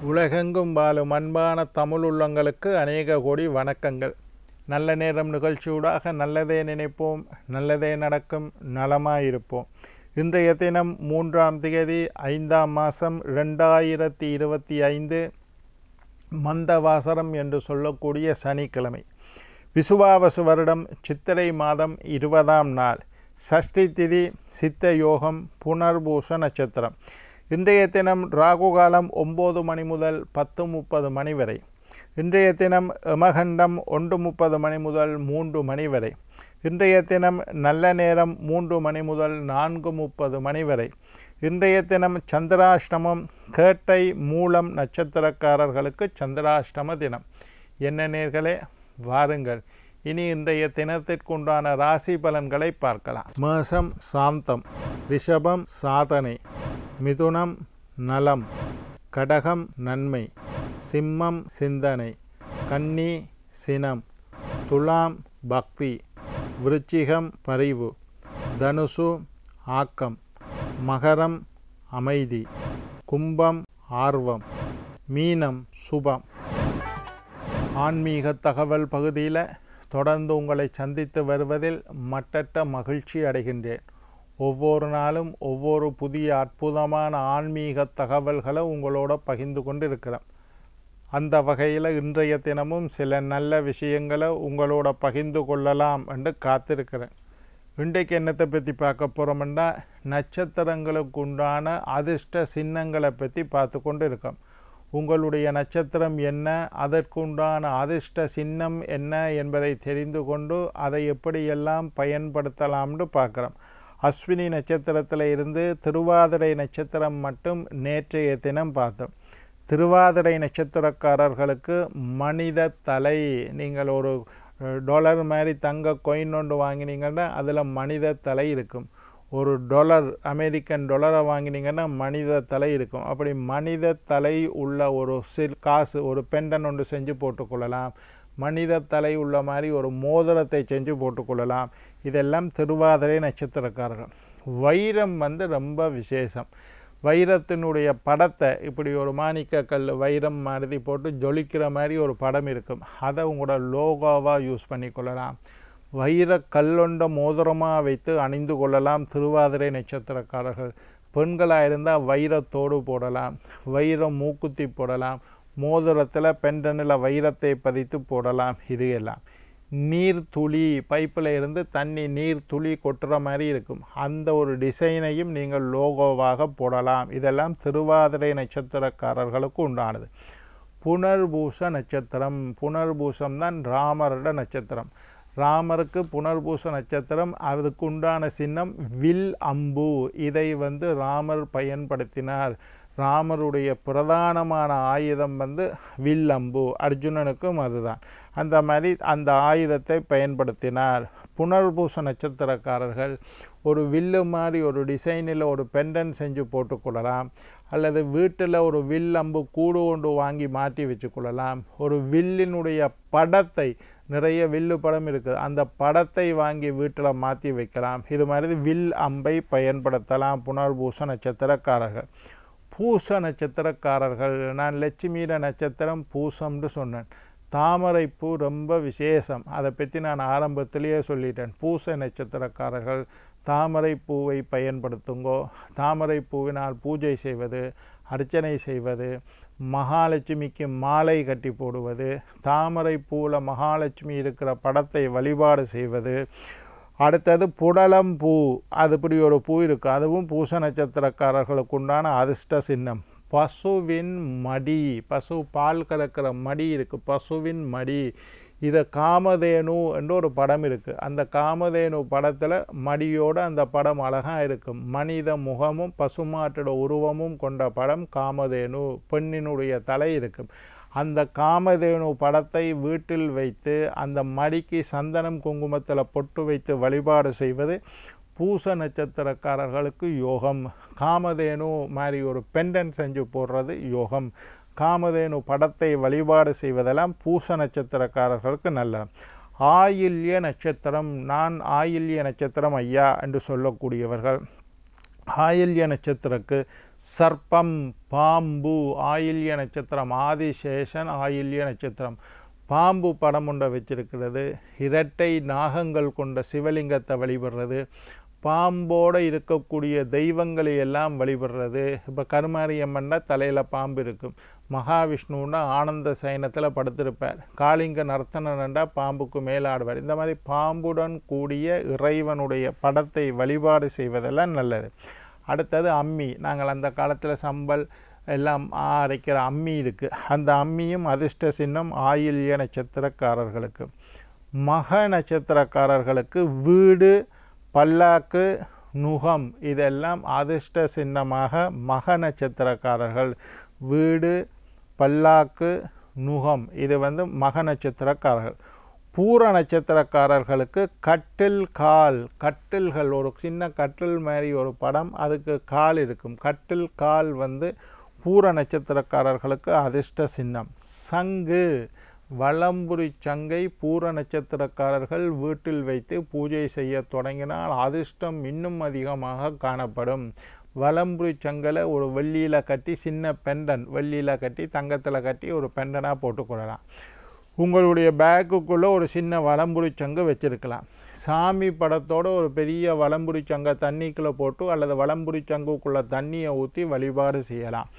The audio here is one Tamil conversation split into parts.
உலகெங்கும் வாழும் அன்பான தமிழ் உள்ளங்களுக்கு அநேக கோடி வணக்கங்கள். நல்ல நேரம் நிகழ்ச்சியூடாக நல்லதே நினைப்போம், நல்லதே நடக்கும், நலமாயிருப்போம். இன்றைய தினம் 3ஆம் தேதி 5ஆம் மாதம் 2025 மந்தவாசரம் என்று சொல்லக்கூடிய சனிக்கிழமை. விசுவாவசு வருடம் சித்திரை மாதம் 20ஆம் நாள், சஷ்டி திதி, சித்த யோகம், புனர்பூச நட்சத்திரம். இன்றைய தினம் ராகு காலம் 9 மணி முதல் 10:30 மணி வரை. இன்றைய தினம் யமகண்டம் 1:30 மணி முதல் 3 மணி வரை. இன்றைய தினம் நல்ல நேரம் 3 மணி முதல் 4:30 மணி வரை. இன்றைய தினம் சந்திராஷ்டமம். கேட்டை மூலம் நட்சத்திரக்காரர்களுக்கு சந்திராஷ்டம தினம். என்ன நேர்களே, வாருங்கள் இனி இன்றைய தினத்திற்குண்டான ராசி பலன்களை பார்க்கலாம். மேஷம் சாந்தம், ரிஷபம் சாதனை, மிதுனம் நலம், கடகம் நன்மை, சிம்மம் சிந்தனை, கன்னி சினம், துலாம் பக்தி, விருச்சிகம் பரிவு, தனுசு ஆக்கம், மகரம் அமைதி, கும்பம் ஆர்வம், மீனம் சுபம். ஆன்மீக தகவல் பகுதியில் தொடர்ந்து உங்களை சந்தித்து வருவதில் மட்டற்ற மகிழ்ச்சி அடைகின்றேன். ஒவ்வொரு நாளும் ஒவ்வொரு புதிய அற்புதமான ஆன்மீக தகவல்களை உங்களோட பகிர்ந்து கொண்டு இருக்கிறேன். அந்த வகையில் இன்றைய தினமும் சில நல்ல விஷயங்களை உங்களோட பகிர்ந்து கொள்ளலாம் என்று காத்திருக்கிறேன். இன்றைக்கு என்னத்தை பற்றி பார்க்க போகிறோம்னா, நட்சத்திரங்களுக்கு உண்டான அதிர்ஷ்ட சின்னங்களை பற்றி பார்த்து கொண்டு இருக்கோம். உங்களுடைய நட்சத்திரம் என்ன, அதற்குண்டான அதிர்ஷ்ட சின்னம் என்ன என்பதை தெரிந்து கொண்டு அதை எப்படியெல்லாம் பயன்படுத்தலாம்னு பார்க்குறோம். அஸ்வினி நட்சத்திரத்தில் இருந்து திருவாதிரை நட்சத்திரம் மட்டும் நேற்றைய தினம் பார்த்தோம். திருவாதிரை நட்சத்திரக்காரர்களுக்கு மனித தலை, நீங்கள் ஒரு $1 மாதிரி தங்க கொயின் ஒன்று வாங்கினீங்கன்னா அதில் மனித தலை இருக்கும். ஒரு $1 அமெரிக்கன் $1 வாங்கினீங்கன்னா மனித தலை இருக்கும். அப்படி மனித தலை உள்ள ஒரு காசு, ஒரு பெண்டன் ஒன்று செஞ்சு போட்டுக்கொள்ளலாம். மனித தலை உள்ள மாதிரி ஒரு மோதிரத்தை செஞ்சு போட்டுக்கொள்ளலாம். இதெல்லாம் திருவாதிரை நட்சத்திரக்காரர்கள். வைரம் ரொம்ப விசேஷம். வைரத்தினுடைய படத்தை இப்படி ஒரு மாணிக்க கல் வைரம் மாதிரி போட்டு ஜொலிக்கிற மாதிரி ஒரு படம் இருக்கும். அதை உங்களோட லோகோவாக யூஸ் பண்ணிக்கொள்ளலாம். வைர கல்லொண்ட மோதிரமாக வைத்து அணிந்து கொள்ளலாம் திருவாதிரை நட்சத்திரக்காரர்கள். பெண்களாக இருந்தால் வைரத்தோடு போடலாம், வைரம் மூக்குத்தி போடலாம், மோதிரத்தில் பெண்டனில் வைரத்தை பதித்து போடலாம். இது எல்லாம் நீர் துளி, பைப்பில் இருந்து தண்ணி நீர் துளி கொட்டுற மாதிரி இருக்கும். அந்த ஒரு டிசைனையும் நீங்கள் லோகோவாக போடலாம். இதெல்லாம் திருவாதிரை நட்சத்திரக்காரர்களுக்கு உண்டானது. புனர்பூச நட்சத்திரம். புனர்பூசம் தான் ராமரோட நட்சத்திரம். ராமருக்கு புனர்பூச நட்சத்திரம். அதுக்கு உண்டான சின்னம் வில் அம்பு. இதை ராமர் பயன்படுத்தினார். ராமருடைய பிரதானமான ஆயுதம் வில் அம்பு. அர்ஜுனனுக்கும் அதுதான். அந்த மாதிரி அந்த ஆயுதத்தை பயன்படுத்தினார். புனர்பூச நட்சத்திரக்காரர்கள் ஒரு வில்லு மாதிரி ஒரு டிசைனில் ஒரு பெண்டன் செஞ்சு போட்டுக்கொள்ளலாம். அல்லது வீட்டில் ஒரு வில் அம்பு கூடு கொண்டு வாங்கி மாட்டி வச்சுக்கொள்ளலாம். ஒரு வில்லினுடைய படத்தை, நிறைய வில்லு படம் இருக்குது, அந்த படத்தை வாங்கி வீட்டில் மாற்றி வைக்கலாம். இது மாதிரி வில் அம்பை பயன்படுத்தலாம் புனர்பூச நட்சத்திரக்காரர்கள். பூச நட்சத்திரக்காரர்கள், நான் லட்சுமியிட நட்சத்திரம் பூசம்னு சொன்னேன். தாமரைப்பூ ரொம்ப விசேஷம். அதை பற்றி நான் ஆரம்பத்திலேயே சொல்லிட்டேன். பூச நட்சத்திரக்காரர்கள் தாமரைப்பூவை பயன்படுத்துங்கோ. தாமரைப்பூவினால் பூஜை செய்வது, அர்ச்சனை செய்வது, மகாலட்சுமிக்கு மாலை கட்டி போடுவது, தாமரைப்பூவில் மகாலட்சுமி இருக்கிற படத்தை வழிபாடு செய்வது. அடுத்தது புடலம் பூ. அது இப்படி ஒரு பூ இருக்குது, அதுவும் பூச நட்சத்திரக்காரர்களுக்கு உண்டான அதிர்ஷ்ட சின்னம். பசுவின் மடி, பசு பால் கறக்கிற மடி இருக்குது, பசுவின் மடி. இதை காமதேனு என்று ஒரு படம் இருக்குது. அந்த காமதேனு படத்தில் மடியோடு அந்த படம் அழகாக இருக்கும். மனித முகமும் பசுமாட்டோட உருவமும் கொண்ட படம் காமதேனு. பெண்ணினுடைய தலை இருக்கும். அந்த காமதேனு படத்தை வீட்டில் வைத்து அந்த மடிக்கு சந்தனம் குங்குமத்தில் பொட்டு வைத்து வழிபாடு செய்வது பூச நட்சத்திரக்காரர்களுக்கு யோகம். காமதேனு மாதிரி ஒரு பெண்டன் செஞ்சு போடுறது யோகம். காமதேனு படத்தை வழிபாடு செய்வதெல்லாம் பூச நட்சத்திரக்காரர்களுக்கு நல்ல. ஆயில்ய நட்சத்திரம், நான் ஆயில்ய நட்சத்திரம் ஐயா என்று சொல்லக்கூடியவர்கள் ஆயில்ய நட்சத்திரக்கு சர்ப்பம், பாம்பு. ஆயில்ய நட்சத்திரம் ஆதிசேஷன், ஆயில்ய நட்சத்திரம் பாம்பு படம் ஒன்றை வச்சிருக்கிறது. இரட்டை நாகங்கள் கொண்ட சிவலிங்கத்தை வழிபடுறது, பாம்போடு இருக்கக்கூடிய தெய்வங்களை எல்லாம் வழிபடுறது. இப்போ கருமாரியம்மன்னா தலையில் பாம்பு இருக்கும், மகாவிஷ்ணுன்னா ஆனந்த சயனத்தில் படுத்திருப்பார், காளிங்க நர்த்தனண்டா பாம்புக்கு மேலாடுவார். இந்த மாதிரி பாம்புடன் கூடிய இறைவனுடைய படத்தை வழிபாடு செய்வதெல்லாம் நல்லது. அடுத்தது அம்மி. நாங்கள் அந்த காலத்தில் சம்பல் எல்லாம் அரைக்கிற அம்மி இருக்குது. அந்த அம்மியும் அதிர்ஷ்ட சின்னம் ஆயில்ய நட்சத்திரக்காரர்களுக்கு. மக நட்சத்திரக்காரர்களுக்கு வீடு, பல்லாக்கு, நுகம் இதெல்லாம் அதிர்ஷ்ட சின்னமாக மக நட்சத்திரக்காரர்கள். வீடு, பல்லாக்கு, நுகம் இது மக நட்சத்திரக்காரர்கள். பூர நட்சத்திரக்காரர்களுக்கு கட்டில், கால். கட்டில்கள், ஒரு சின்ன கட்டில் மாதிரி ஒரு படம், அதுக்கு கால் இருக்கும். கட்டில், கால் பூர நட்சத்திரக்காரர்களுக்கு அதிர்ஷ்ட சின்னம். சங்கு, வலம்புரி சங்கை பூர நட்சத்திரக்காரர்கள் வீட்டில் வைத்து பூஜை செய்ய தொடங்கினால் அதிர்ஷ்டம் இன்னும் அதிகமாக காணப்படும். வலம்புரி சங்கலை ஒரு வெள்ளியில் கட்டி, சின்ன பெண்டன் வெள்ளியில் கட்டி தங்கத்தில் கட்டி ஒரு பெண்டனாக போட்டுக்கொள்ளலாம். உங்களுடைய பேக்குக்குள்ளே ஒரு சின்ன வலம்புரி சங்கு வச்சுருக்கலாம். சாமி படத்தோடு ஒரு பெரிய வலம்புரி சங்கை தண்ணிக்குள்ளே போட்டு அல்லது வலம்புரி சங்குக்குள்ளே தண்ணியை ஊற்றி வழிபாடு செய்யலாம்.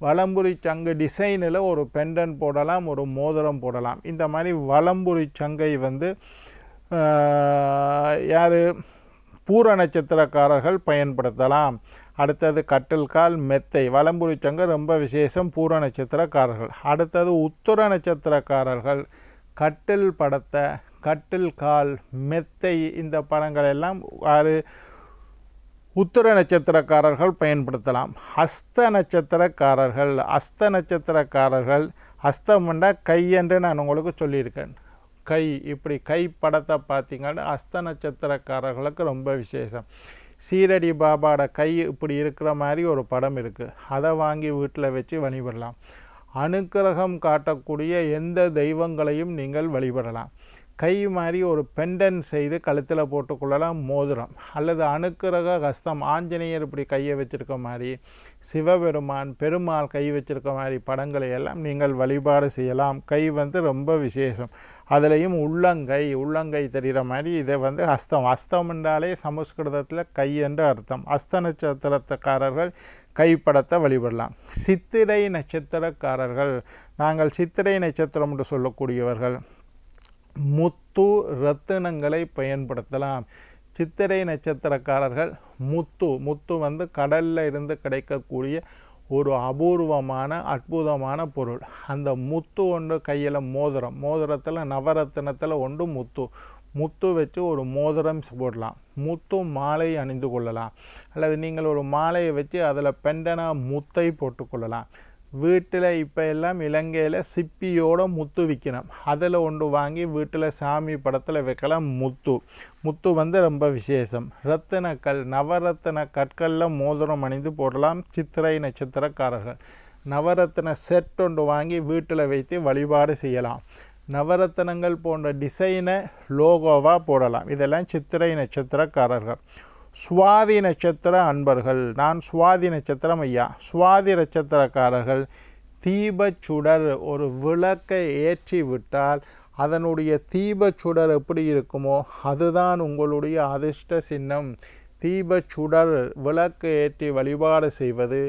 வலம்புரி சங்கு டிசைனில் ஒரு பெண்டன் போடலாம், ஒரு மோதிரம் போடலாம். இந்த மாதிரி வலம்புரி சங்கை யார் பூர நட்சத்திரக்காரர்கள் பயன்படுத்தலாம். அடுத்தது கட்டில், கால், மெத்தை. வலம்புரி சங்கு ரொம்ப விசேஷம் பூர நட்சத்திரக்காரர்கள். அடுத்தது உத்தர நட்சத்திரக்காரர்கள் கட்டில் படத்தை, கட்டில், கால், மெத்தை இந்த படங்கள் எல்லாம் உத்தர நட்சத்திரக்காரர்கள் பயன்படுத்தலாம். ஹஸ்த நட்சத்திரக்காரர்கள், அஸ்த நட்சத்திரக்காரர்கள், அஸ்தம்னா கை என்று நான் உங்களுக்கு சொல்லியிருக்கேன். கை, இப்படி கை படத்தை பார்த்தீங்கன்னா அஸ்த நட்சத்திரக்காரர்களுக்கு ரொம்ப விசேஷம். சீரடி பாபாவோட கை இப்படி இருக்கிற மாதிரி ஒரு படம் இருக்குது, அதை வாங்கி வீட்டில் வச்சு வழிபடலாம். அனுக்கிரகம் காட்டக்கூடிய எந்த தெய்வங்களையும் நீங்கள் வழிபடலாம். கை மாதிரி ஒரு பெண்டன் செய்து கழுத்தில் போட்டுக்கொள்ளலாம், மோதிரம். அல்லது அனுக்கிரக ஹஸ்தம், ஆஞ்சநேயர் இப்படி கையை வச்சுருக்க மாதிரி, சிவபெருமான், பெருமாள் கை வச்சுருக்க மாதிரி படங்களை எல்லாம் நீங்கள் வழிபாடு செய்யலாம். கை ரொம்ப விசேஷம். அதுலேயும் உள்ளங்கை தெரிகிற மாதிரி இதை ஹஸ்தம். ஹஸ்தம் என்றாலே சமஸ்கிருதத்தில் கை என்று அர்த்தம். ஹஸ்த நட்சத்திரக்காரர்கள் கைப்படத்தை வழிபடலாம். சித்திரை நட்சத்திரக்காரர்கள், நாங்கள் சித்திரை நட்சத்திரம் என்று சொல்லக்கூடியவர்கள் முத்து, ரத்தினங்களை பயன்படுத்தலாம். சித்திரை நட்சத்திரக்காரர்கள் முத்து கடலில் இருந்து கிடைக்கக்கூடிய ஒரு அபூர்வமான அற்புதமான பொருள். அந்த முத்து ஒன்று கையில் மோதிரத்தில் நவரத்தினத்தில் ஒன்று முத்து வச்சு ஒரு மோதிரம் போடலாம். முத்து மாலை அணிந்து கொள்ளலாம். அல்லது நீங்கள் ஒரு மாலையை வச்சு அதில் பெண்டனாக முத்தை போட்டுக்கொள்ளலாம். வீட்டில் இப்போ எல்லாம் இலங்கையில் சிப்பியோட முத்து விற்கணும், அதில் ஒன்று வாங்கி வீட்டில் சாமி படத்தில் வைக்கலாம். முத்து ரொம்ப விசேஷம். ரத்தினக்கல், நவரத்தின கற்களில் மோதிரம் அணிந்து போடலாம். சித்திரை நட்சத்திரக்காரர்கள் நவரத்தின செட் ஒன்று வாங்கி வீட்டில் வைத்து வழிபாடு செய்யலாம். நவரத்தினங்கள் போன்ற டிசைனை லோகோவாக போடலாம். இதெல்லாம் சித்திரை நட்சத்திரக்காரர்கள். சுவாதி நட்சத்திர அன்பர்கள், நான் சுவாதி நட்சத்திரம் ஐயா. சுவாதி நட்சத்திரக்காரர்கள் தீபச்சுடர், ஒரு விளக்கை ஏற்றி விட்டால் அதனுடைய தீபச்சுடர் எப்படி இருக்குமோ அதுதான் உங்களுடைய அதிர்ஷ்ட சின்னம். தீபச்சுடர், விளக்கு ஏற்றி வழிபாடு செய்வது,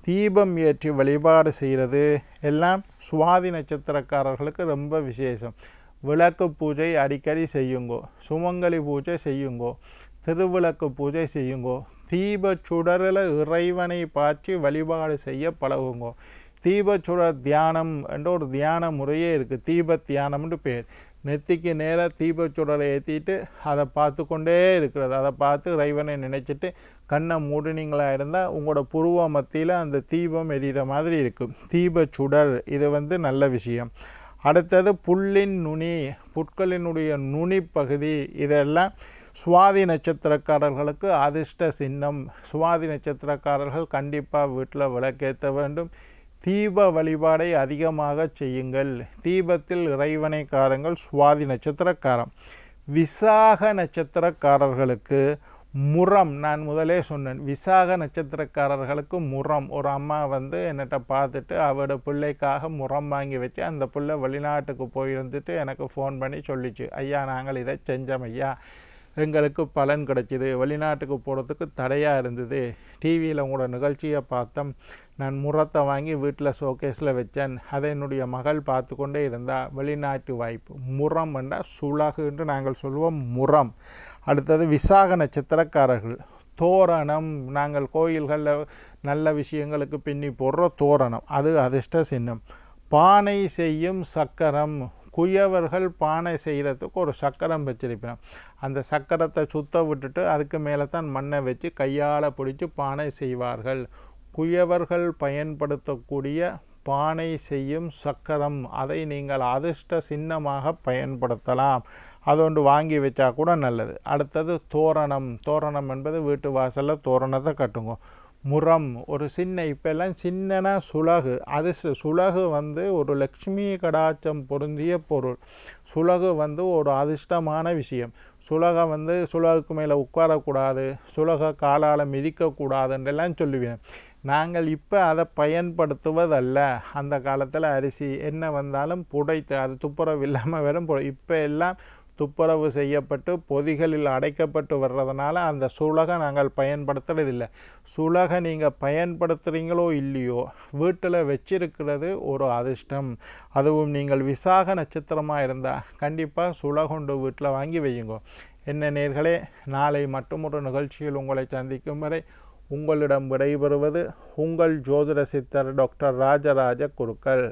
தீபம் ஏற்றி வழிபாடு செய்கிறது எல்லாம் சுவாதி நட்சத்திரக்காரர்களுக்கு ரொம்ப விசேஷம். விளக்கு பூஜை அடிக்கடி செய்யுங்கோ, சுமங்கலி பூஜை செய்யுங்கோ, திருவிளக்கு பூஜை செய்யுங்கோ. தீபச்சுடரில் இறைவனை பாற்றி வழிபாடு செய்ய பழகுங்கோ. தீபச்சுடர் தியானம் என்ற ஒரு தியான முறையே இருக்குது. தீப தியானம்னு பேர். நெத்திக்கு நேராக தீபச்சுடரை ஏற்றிட்டு அதை பார்த்து கொண்டே இருக்கிறது. அதை பார்த்து இறைவனை நினைச்சிட்டு கண்ணை மூடினீங்களாக இருந்தால் உங்களோட புருவ மத்தியில் அந்த தீபம் எரிகிற மாதிரி இருக்கும். தீபச்சுடர் இது நல்ல விஷயம். அடுத்தது புல்லின் நுனி, புட்களினுடைய நுனி பகுதி, இதெல்லாம் சுவாதி நட்சத்திரக்காரர்களுக்கு அதிர்ஷ்ட சின்னம். சுவாதி நட்சத்திரக்காரர்கள் கண்டிப்பாக வீட்டில் விளக்கேற்ற வேண்டும். தீப வழிபாடை அதிகமாக செய்யுங்கள். தீபத்தில் இறைவனை காருங்கள். சுவாதி நட்சத்திரக்காரம். விசாக நட்சத்திரக்காரர்களுக்கு முறம் நான் முதலே சொன்னேன், விசாக நட்சத்திரக்காரர்களுக்கு முறம். ஒரு அம்மா வந்து என்னட்ட பார்த்துட்டு அவரோட பிள்ளைக்காக முறம் வாங்கி வச்சு அந்த பிள்ளை வெளிநாட்டுக்கு போயிருந்துட்டு எனக்கு ஃபோன் பண்ணி சொல்லிச்சு, ஐயா நாங்கள் இதை செஞ்சோம் ஐயா, எங்களுக்கு பலன் கிடைச்சிது, வெளிநாட்டுக்கு போகிறதுக்கு தடையாக இருந்தது, டிவியில் உங்களோட நிகழ்ச்சியை பார்த்தோம், நான் முறத்தை வாங்கி வீட்டில் ஷோகேஸில் வச்சேன், அதை என்னுடைய மகள் பார்த்து கொண்டே இருந்தால் வெளிநாட்டு வாய்ப்பு. முறம் என்றால் சுலகு என்று நாங்கள் சொல்லுவோம் முறம். அடுத்தது விசாக நட்சத்திரக்காரர்கள் தோரணம். நாங்கள் கோயில்களில் நல்ல விஷயங்களுக்கு பின்னி போடுற தோரணம், அது அதிர்ஷ்ட சின்னம். பானை செய்யும் சக்கரம். குயவர்கள் பானை செய்கிறதுக்கு ஒரு சக்கரம் வச்சிருப்பேன், அந்த சக்கரத்தை சுத்த விட்டுட்டு அதுக்கு மேலே தான் மண்ணை வச்சு கையால் பிடிச்சி பானை செய்வார்கள். குயவர்கள் பயன்படுத்தக்கூடிய பானை செய்யும் சக்கரம், அதை நீங்கள் அதிர்ஷ்ட சின்னமாக பயன்படுத்தலாம். அதொன்று வாங்கி வச்சா கூட நல்லது. அடுத்தது தோரணம். தோரணம் என்பது வீட்டு வாசலில் தோரணத்தை கட்டுங்க. முறம் ஒரு சின்ன, இப்போல்லாம் சின்னனா சுலகு. அது சுலகு வந்து ஒரு லக்ஷ்மி கடாச்சம் பொருந்திய பொருள். சுலகு வந்து ஒரு அதிர்ஷ்டமான விஷயம். சுலகை வந்து சுலகுக்கு மேலே உட்காரக்கூடாது, சுலகை காலால் மிதிக்கக்கூடாதுன்றெல்லாம் சொல்லுவேன். நாங்கள் இப்போ அதை பயன்படுத்துவதல்ல. அந்த காலத்தில் அரிசி என்ன வந்தாலும் புடைத்து அது துப்புரவு இல்லாமல் வெறும் இப்போ எல்லாம் துப்புரவு செய்யப்பட்டு பொதிகளில் அடைக்கப்பட்டு வர்றதுனால அந்த சுலகை நாங்கள் பயன்படுத்துறதில்லை. சுலகை நீங்கள் பயன்படுத்துகிறீங்களோ இல்லையோ வீட்டில் வச்சிருக்கிறது ஒரு அதிர்ஷ்டம். அதுவும் நீங்கள் விசாக நட்சத்திரமாக இருந்தால் கண்டிப்பாக சுலகொண்டு வீட்டில் வாங்கி வையுங்க. என்ன நேர்களே, நாளை மற்றொரு நிகழ்ச்சியில் உங்களை சந்திக்கும் வரை உங்களிடம் விடைபெறுவது உங்கள் ஜோதிட சித்தர் டாக்டர் ராஜராஜ குருக்கள்.